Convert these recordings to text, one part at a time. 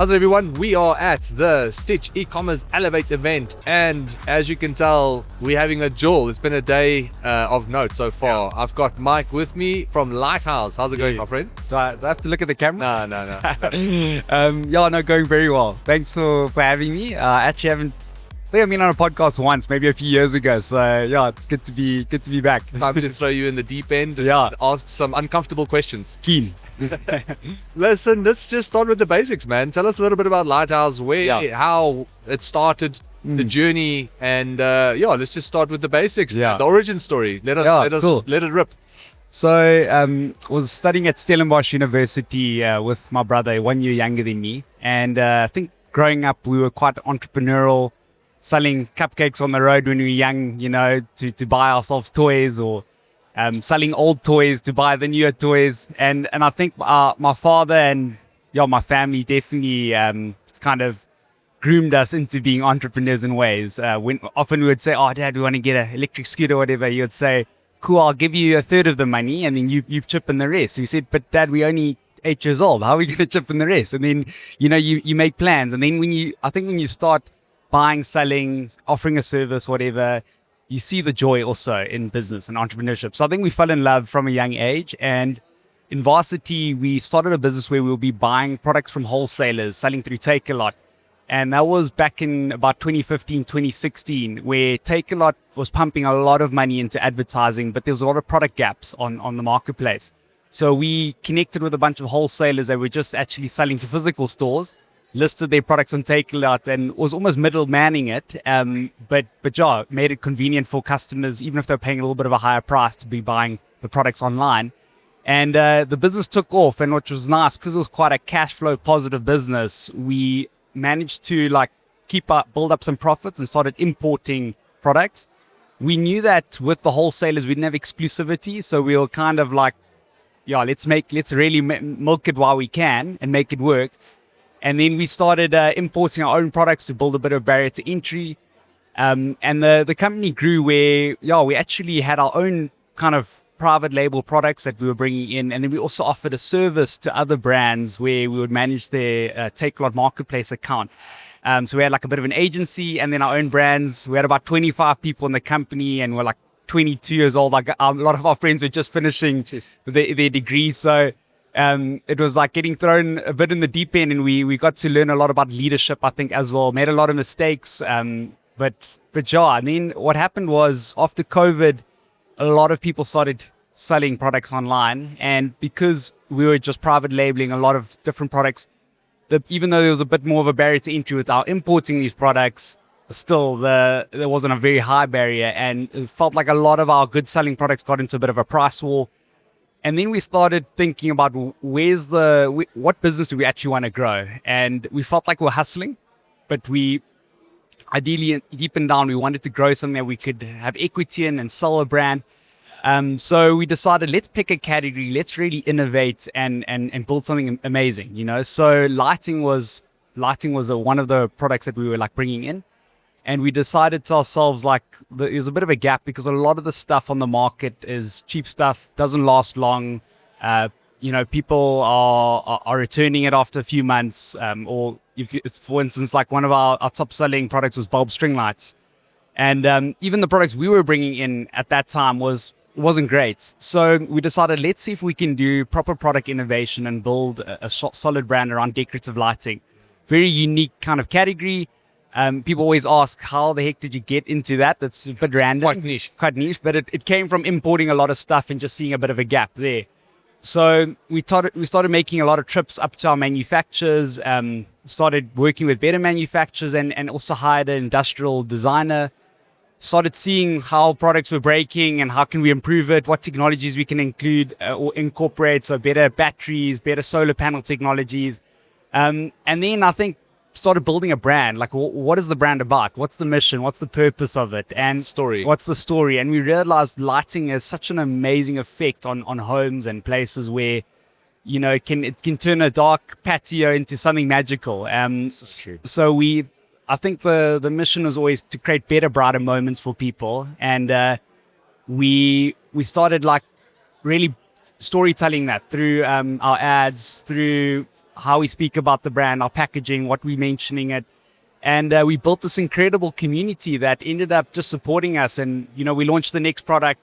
How's it, everyone? We are at the Stitch eCommerce Elevate event, and as you can tell, we're having a jewel. It's been a day of note so far. Yeah. I've got Mike with me from Litehouse. How's it going, my friend? Do I have to look at the camera? No. Going very well. Thanks for having me. I actually haven't. I think I've been on a podcast once, maybe a few years ago. So yeah, it's good to be back. Time to throw you in the deep end and ask some uncomfortable questions. Keen. Listen, let's just start with the basics, man. Tell us a little bit about Litehouse, how it started, the journey, and let's just start with the basics. The origin story. Let it rip. So was studying at Stellenbosch University with my brother, 1 year younger than me, and I think growing up we were quite entrepreneurial, selling cupcakes on the road when we were young, to buy ourselves toys, or selling old toys to buy the newer toys. And I think my father and my family definitely kind of groomed us into being entrepreneurs in ways. When often we would say, "Oh, Dad, we want to get an electric scooter or whatever," he would say, "Cool, I'll give you a third of the money and then you chip in the rest." We said, "But Dad, we're only 8 years old. How are we going to chip in the rest?" And then, you make plans. And then when you start buying, selling, offering a service, whatever, you see the joy also in business and entrepreneurship. So I think we fell in love from a young age. And in varsity, we started a business where we'll be buying products from wholesalers, selling through Takealot. And that was back in about 2015, 2016, where Takealot was pumping a lot of money into advertising, but there was a lot of product gaps on the marketplace. So we connected with a bunch of wholesalers that were just actually selling to physical stores, listed their products on Takealot, and was almost middle-manning it, but made it convenient for customers, even if they're paying a little bit of a higher price, to be buying the products online. And the business took off, and which was nice because it was quite a cash flow positive business. We managed to build up some profits and started importing products. We knew that with the wholesalers, we didn't have exclusivity, so we were kind of like, let's really milk it while we can and make it work. And then we started importing our own products to build a bit of barrier to entry. And the company grew where, we actually had our own kind of private label products that we were bringing in. And then we also offered a service to other brands where we would manage their Takealot marketplace account. So we had like a bit of an agency and then our own brands. We had about 25 people in the company and we're like 22 years old. Like a lot of our friends were just finishing their degrees. So it was like getting thrown a bit in the deep end, and we got to learn a lot about leadership, I think, as well. Made a lot of mistakes, but and then what happened was after COVID, a lot of people started selling products online, and because we were just private labeling a lot of different products, even though there was a bit more of a barrier to entry with our importing these products, still there wasn't a very high barrier, and it felt like a lot of our good selling products got into a bit of a price war. And then we started thinking about what business do we actually want to grow? And we felt like we're hustling, but we ideally, deep and down, we wanted to grow something that we could have equity in and sell a brand. So we decided, let's pick a category, let's really innovate and build something amazing, So lighting was one of the products that we were bringing in. And we decided to ourselves, there's a bit of a gap because a lot of the stuff on the market is cheap stuff, doesn't last long. People are returning it after a few months. Or if it's, for instance, like one of our top selling products was bulb string lights. And even the products we were bringing in at that time wasn't great. So we decided, let's see if we can do proper product innovation and build a solid brand around decorative lighting. Very unique kind of category. People always ask, how the heck did you get into that? That's a bit random. Quite niche, but it came from importing a lot of stuff and just seeing a bit of a gap there. So we started making a lot of trips up to our manufacturers, started working with better manufacturers and also hired an industrial designer, started seeing how products were breaking and how can we improve it, what technologies we can include or incorporate, so better batteries, better solar panel technologies. And then I think started building a brand. What is the brand about? What's the mission? What's the purpose of it? And what's the story? And we realized lighting has such an amazing effect on homes and places where, it can turn a dark patio into something magical. So I think the mission was always to create better, brighter moments for people. And we started really storytelling that through our ads, through how we speak about the brand, our packaging, what we're mentioning it. And we built this incredible community that ended up just supporting us. And, we launched the next product.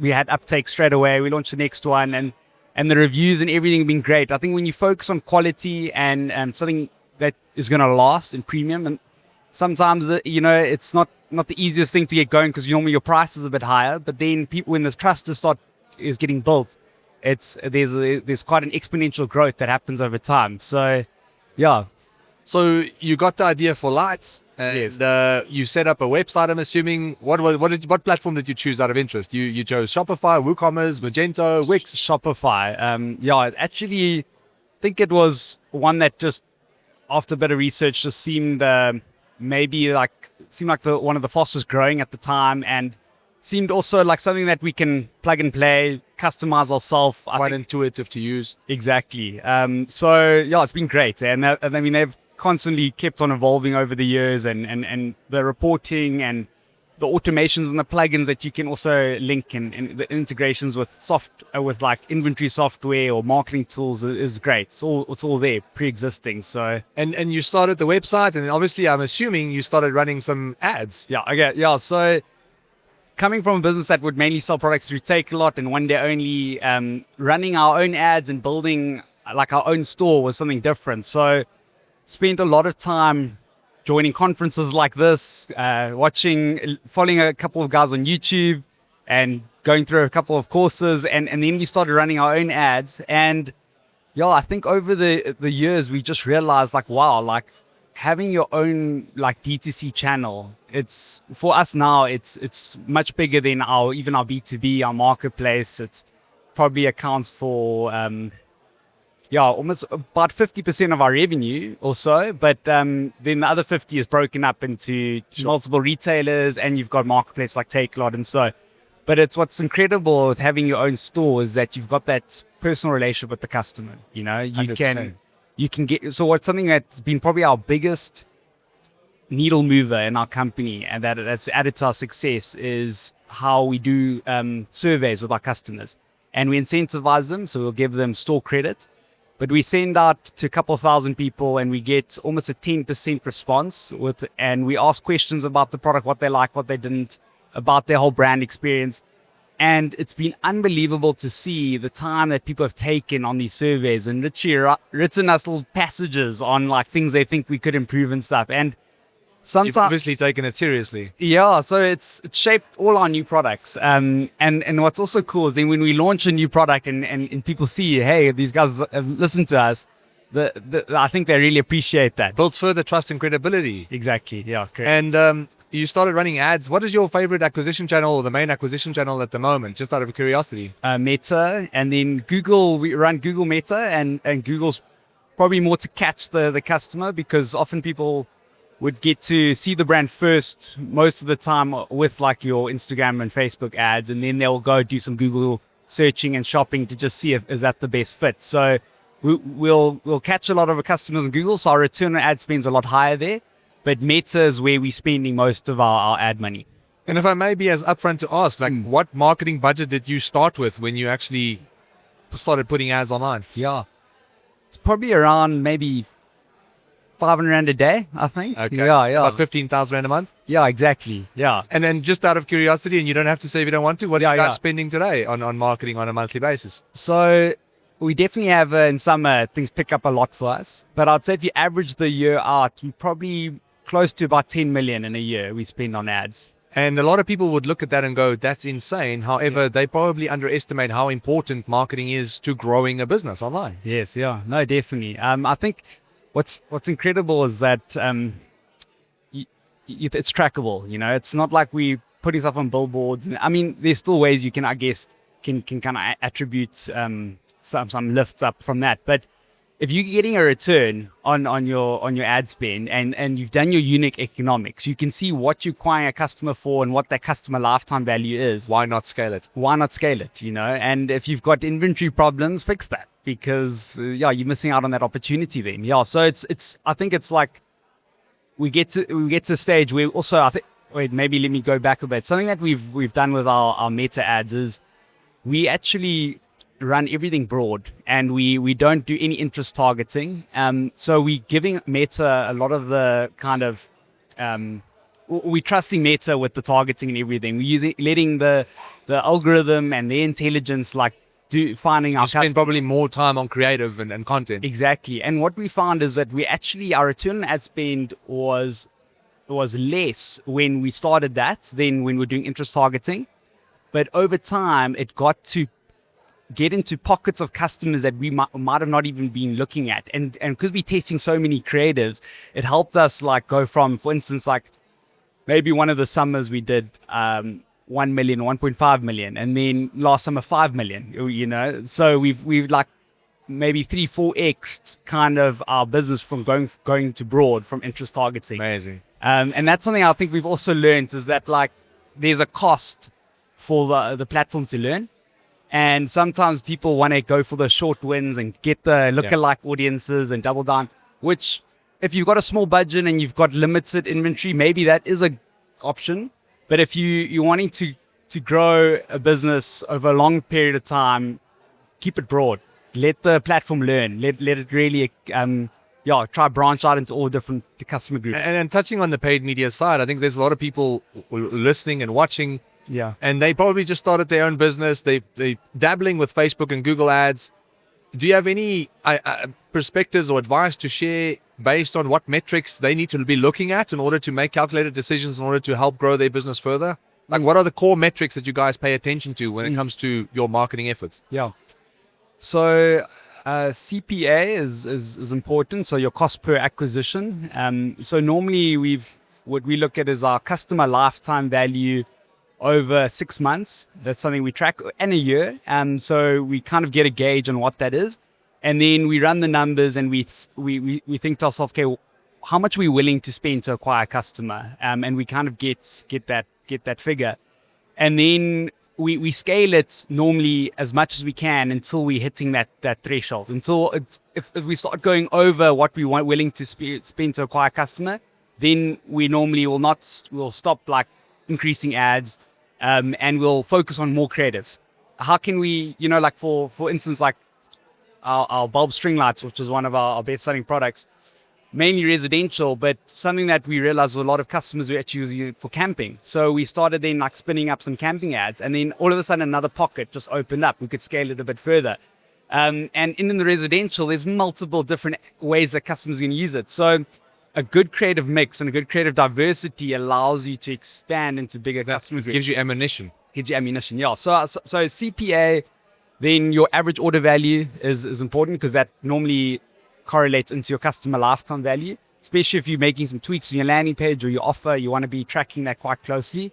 We had uptake straight away. We launched the next one, and the reviews and everything have been great. I think when you focus on quality and something that is going to last and premium, and sometimes, it's not the easiest thing to get going because normally your price is a bit higher. But then when this trust is getting built, there's quite an exponential growth that happens over time. So, yeah. So you got the idea for lights, and Yes. you set up a website. I'm assuming. What platform did you choose out of interest? You chose Shopify, WooCommerce, Magento, Wix. Shopify. Actually, I think it was one that just after a bit of research just seemed one of the fastest growing at the time, and seemed also like something that we can plug and play, customize ourselves. Quite intuitive to use. Exactly. It's been great, and they've constantly kept on evolving over the years, and the reporting and the automations and the plugins that you can also link and the integrations with with like inventory software or marketing tools is great. It's all there pre-existing. So and you started the website, and obviously I'm assuming you started running some ads. So coming from a business that would mainly sell products through Takealot and one day only, running our own ads and building like our own store was something different. So spent a lot of time joining conferences like this, following a couple of guys on YouTube and going through a couple of courses. And then we started running our own ads. And I think over the years, we just realized wow, having your own DTC channel, it's for us now, it's much bigger than even our B2B, our marketplace. It's probably accounts for, almost about 50% of our revenue or so, but then the other 50 is broken up into multiple retailers, and you've got marketplace like Takealot and so. But what's incredible with having your own store is that you've got that personal relationship with the customer. You 100%. can get. So what's something that's been probably our biggest needle mover in our company, and that's added to our success, is how we do surveys with our customers, and we incentivize them. So we'll give them store credit. But we send out to a couple of thousand people, and we get almost a 10% response and we ask questions about the product, what they like, what they didn't, about their whole brand experience. And it's been unbelievable to see the time that people have taken on these surveys and literally written us little passages on things they think we could improve and stuff. And You've obviously taken it seriously. Yeah, so it's shaped all our new products. And what's also cool is then when we launch a new product and people see, hey, these guys have listened to us, I think they really appreciate that. Builds further trust and credibility. Exactly, yeah, correct. And you started running ads. What is your favorite acquisition channel or the main acquisition channel at the moment, just out of curiosity? Meta, and then Google. We run Google Meta, and Google's probably more to catch the customer, because often people would get to see the brand first most of the time with your Instagram and Facebook ads, and then they'll go do some Google searching and shopping to just see is that the best fit. So we'll catch a lot of our customers on Google, so our return on ad spend's a lot higher there, but Meta is where we're spending most of our ad money. And if I may be as upfront to ask, what marketing budget did you start with when you actually started putting ads online? Yeah, it's probably around maybe 500 Rand a day, I think. Okay. Yeah. About 15,000 Rand a month? Yeah, exactly. Yeah. And then just out of curiosity, and you don't have to say if you don't want to, what are you guys Yeah. spending today on marketing on a monthly basis? So we definitely have in summer things pick up a lot for us. But I'd say if you average the year out, we're probably close to about 10 million in a year we spend on ads. And a lot of people would look at that and go, that's insane. However, they probably underestimate how important marketing is to growing a business online. Yes, yeah. No, definitely. I think what's incredible is that it's trackable. It's not like we putting stuff on billboards. I mean, there's still ways you can, I guess, can kind of attribute some lifts up from that. But if you're getting a return on your ad spend and you've done your unique economics, you can see what you're acquiring a customer for and what that customer lifetime value is. Why not scale it? And if you've got inventory problems, fix that, because you're missing out on that opportunity then. So I think it's like we get to a stage where also maybe let me go back a bit. Something that we've done with our Meta ads is we actually run everything broad, and we don't do any interest targeting. So we giving Meta a lot of the kind of we trusting Meta with the targeting and everything. We using letting the algorithm and the intelligence like do finding our spend probably more time on creative and content. Exactly. And what we found is that our return on ad spend was less when we started that than when we were doing interest targeting. But over time, it got to get into pockets of customers that we might have not even been looking at. And because we're testing so many creatives, it helped us like go from, for instance, like maybe one of the summers we did 1 million, 1.5 million, and then last summer 5 million, you know. So we've like maybe 3-4x kind of our business from going to broad from interest targeting. Amazing. And that's something I think we've also learned is that like there's a cost for the platform to learn. And sometimes people want to go for the short wins and get the lookalike audiences and double down, which if you've got a small budget and you've got limited inventory, maybe that is a option. But if you're wanting to grow a business over a long period of time, keep it broad. Let the platform learn. Let it really try branch out into all different customer groups. And touching on the paid media side, I think there's a lot of people listening and watching. Yeah. And they probably just started their own business. They dabbling with Facebook and Google ads. Do you have any perspectives or advice to share based on what metrics they need to be looking at in order to make calculated decisions in order to help grow their business further? Like, what are the core metrics that you guys pay attention to when it comes to your marketing efforts? Yeah. So CPA is important. So your cost per acquisition. So normally what we look at is our customer lifetime value over 6 months. That's something we track, and a year. So we kind of get a gauge on what that is. And then we run the numbers and we think to ourselves, okay, how much are we willing to spend to acquire a customer? And we kind of get that figure. And then we scale it normally as much as we can until we're hitting that threshold. Until if we start going over what we want willing to spend to acquire a customer, then we normally we'll stop like increasing ads, and we'll focus on more creatives. How can we, like for instance, like our bulb string lights, which is one of our best selling products, mainly residential, but something that we realized a lot of customers were actually using it for camping. So we started then like spinning up some camping ads, and then all of a sudden another pocket just opened up. We could scale it a bit further. And in the residential, there's multiple different ways that customers are going to use it. So a good creative mix and a good creative diversity allows you to expand into bigger customer groups. Gives you ammunition. Yeah. So CPA, then your average order value is important because that normally correlates into your customer lifetime value, especially if you're making some tweaks on your landing page or your offer. You want to be tracking that quite closely.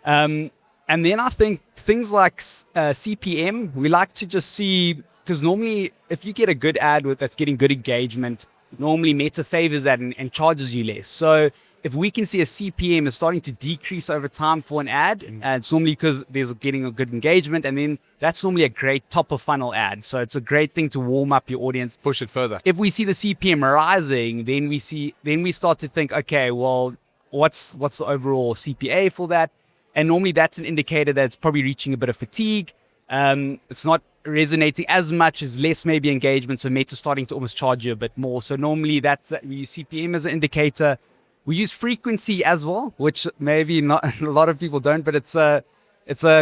And then I think things like CPM, we like to just see, because normally if you get a good ad that's getting good engagement, normally Meta favors that and charges you less. So if we can see a CPM is starting to decrease over time for an ad, it's normally because there's getting a good engagement, and then that's normally a great top of funnel ad. So it's a great thing to warm up your audience. Push it further. If we see the CPM rising, then we start to think, okay, well, what's the overall CPA for that? And normally that's an indicator that it's probably reaching a bit of fatigue. It's not resonating as much, as less maybe engagement. So Meta's starting to almost charge you a bit more. So normally we use CPM as an indicator. We use frequency as well, which maybe not a lot of people don't, but it's a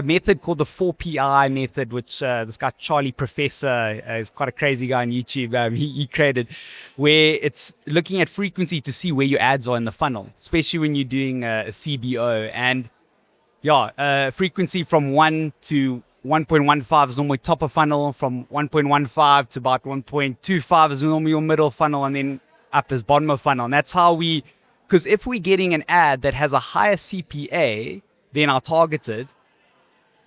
method called the 4PI method, which this guy Charlie Professor is quite a crazy guy on YouTube. He created, where it's looking at frequency to see where your ads are in the funnel, especially when you're doing a CBO. And frequency from 1 to 1.15 is normally top of funnel. From 1.15 to about 1.25 is normally your middle funnel, and then up is bottom of funnel. And that's how because if we're getting an ad that has a higher CPA than our targeted,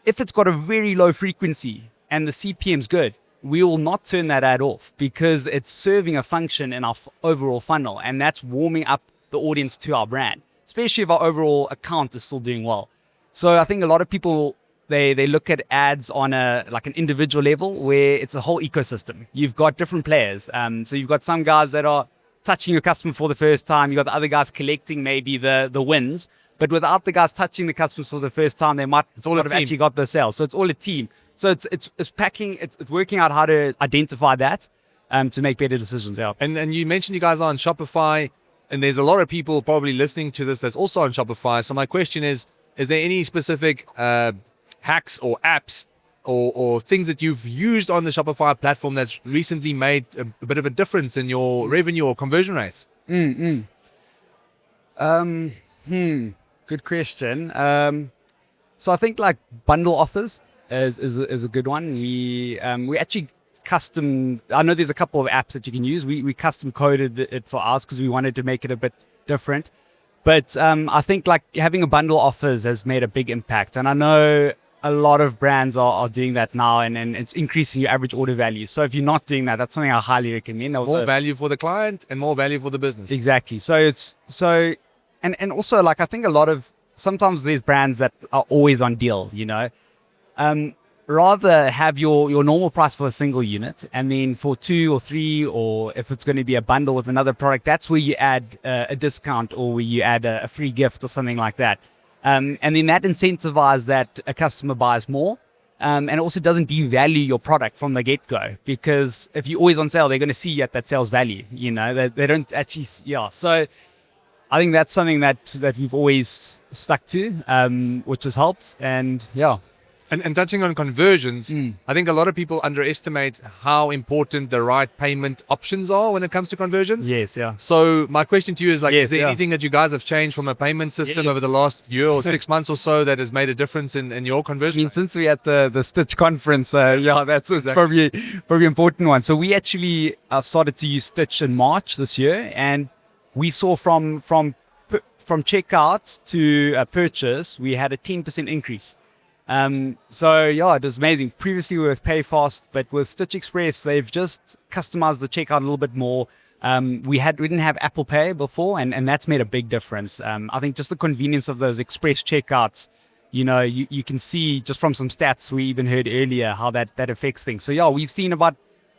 if it's got a very low frequency and the CPM's good, we will not turn that ad off because it's serving a function in our overall funnel, and that's warming up the audience to our brand, especially if our overall account is still doing well. So I think a lot of people, they look at ads on an individual level where it's a whole ecosystem. You've got different players. So you've got some guys that are touching your customer for the first time. You've got the other guys collecting maybe the wins. But without the guys touching the customers for the first time, they might all not a have team. actually got the sale. So it's all a team. So it's packing, it's working out how to identify that to make better decisions. Yeah. And you mentioned you guys are on Shopify, and there's a lot of people probably listening to this that's also on Shopify. So my question is there any specific hacks or apps or things that you've used on the Shopify platform that's recently made a bit of a difference in your revenue or conversion rates? Good question. So I think like bundle offers is a good one. We actually custom. I know there's a couple of apps that you can use. We custom coded it for us because we wanted to make it a bit different. But I think like having a bundle offers has made a big impact, and I know a lot of brands are doing that now, and it's increasing your average order value. So if you're not doing that, that's something I highly recommend. More value for the client and more value for the business. Exactly. And also like I think sometimes there's brands that are always on deal, rather have your normal price for a single unit, and then for 2 or 3, or if it's going to be a bundle with another product, that's where you add a discount, or where you add a free gift or something like that. And then that incentivizes that a customer buys more. And it also doesn't devalue your product from the get-go, because if you're always on sale, they're going to see you at that sales value, they don't actually, So I think that's something that we've always stuck to, which has helped. And And touching on conversions, I think a lot of people underestimate how important the right payment options are when it comes to conversions. Yes, yeah. So my question to you is Yes, is there anything that you guys have changed from a payment system over the last year or 6 months or so that has made a difference in your conversion? I mean, since we're at the Stitch conference, that's exactly. probably important one. So we actually started to use Stitch in March this year, and we saw from checkout to purchase, we had a 10% increase. It was amazing. Previously we were with PayFast, but with Stitch Express, they've just customized the checkout a little bit more. We didn't have Apple Pay before, and that's made a big difference. I think just the convenience of those express checkouts, you can see just from some stats we even heard earlier how that affects things. So we've seen about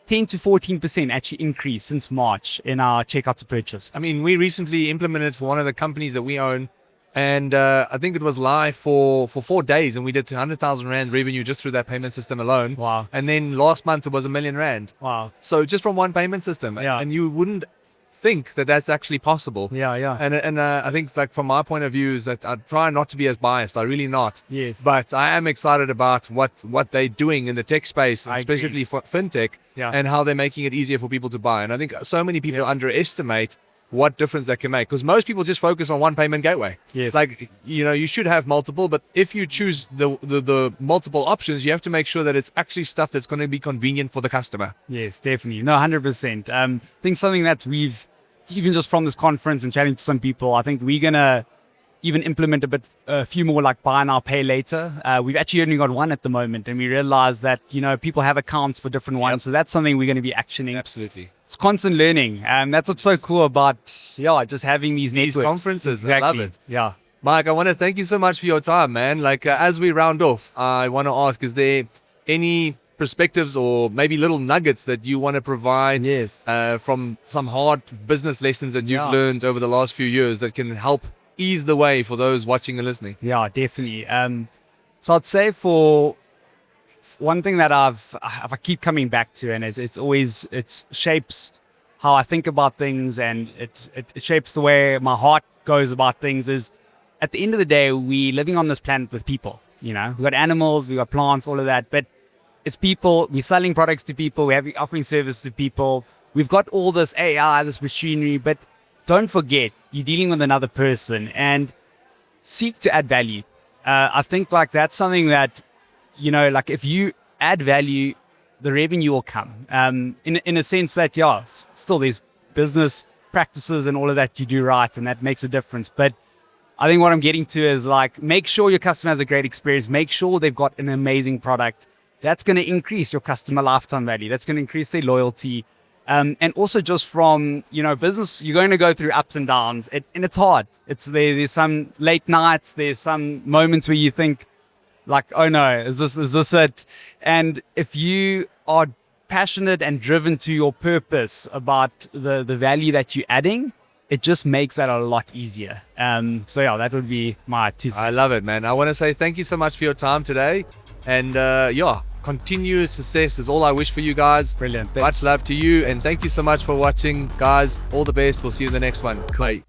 10 to 14% actually increase since March in our checkout to purchase. I mean, we recently implemented for one of the companies that we own, and I think it was live for 4 days, and we did 100,000 Rand revenue just through that payment system alone. Wow. And then last month it was 1 million Rand. Wow. So just from one payment system. Yeah. And you wouldn't think that that's actually possible. Yeah. And I think like from my point of view is that I try not to be as biased. I really not. Yes. But I am excited about what they're doing in the tech space, especially for fintech, and how they're making it easier for people to buy. And I think so many people underestimate what difference that can make, because most people just focus on one payment gateway. Yes. Like, you should have multiple, but if you choose the multiple options, you have to make sure that it's actually stuff that's going to be convenient for the customer. Yes, definitely. No, 100%. I think something that we've, even just from this conference and chatting to some people, I think we're going to even implement a few more like buy now, pay later. We've actually only got one at the moment, and we realized that, people have accounts for different ones. Yep. So that's something we're going to be actioning. Absolutely. It's constant learning. That's what's so cool about, just having these networks. Conferences. Exactly. I love it. Yeah. Mike, I want to thank you so much for your time, man. Like, as we round off, I want to ask, is there any perspectives or maybe little nuggets that you want to provide from some hard business lessons that you've learned over the last few years that can help ease the way for those watching and listening? Yeah, definitely. So I'd say for one thing that I keep coming back to, and it shapes how I think about things, and it shapes the way my heart goes about things, is at the end of the day, we're living on this planet with people. We've got animals, we've got plants, all of that, but it's people. We're selling products to people, we're offering service to people. We've got all this AI, this machinery, but don't forget, you're dealing with another person, and seek to add value. I think like that's something that, like if you add value, the revenue will come. In a sense that, still there's business practices and all of that you do right, and that makes a difference. But I think what I'm getting to is like, make sure your customer has a great experience. Make sure they've got an amazing product. That's going to increase your customer lifetime value. That's going to increase their loyalty. And also just from, business, you're going to go through ups and downs, and it's hard. There's some late nights. There's some moments where you think like, oh no, is this it? And if you are passionate and driven to your purpose about the value that you're adding, it just makes that a lot easier. So yeah, that would be my 2 cents. I love it, man. I want to say thank you so much for your time today. And yeah, continuous success is all I wish for you guys. Brilliant. Much love to you. And thank you so much for watching, guys. All the best. We'll see you in the next one. Bye.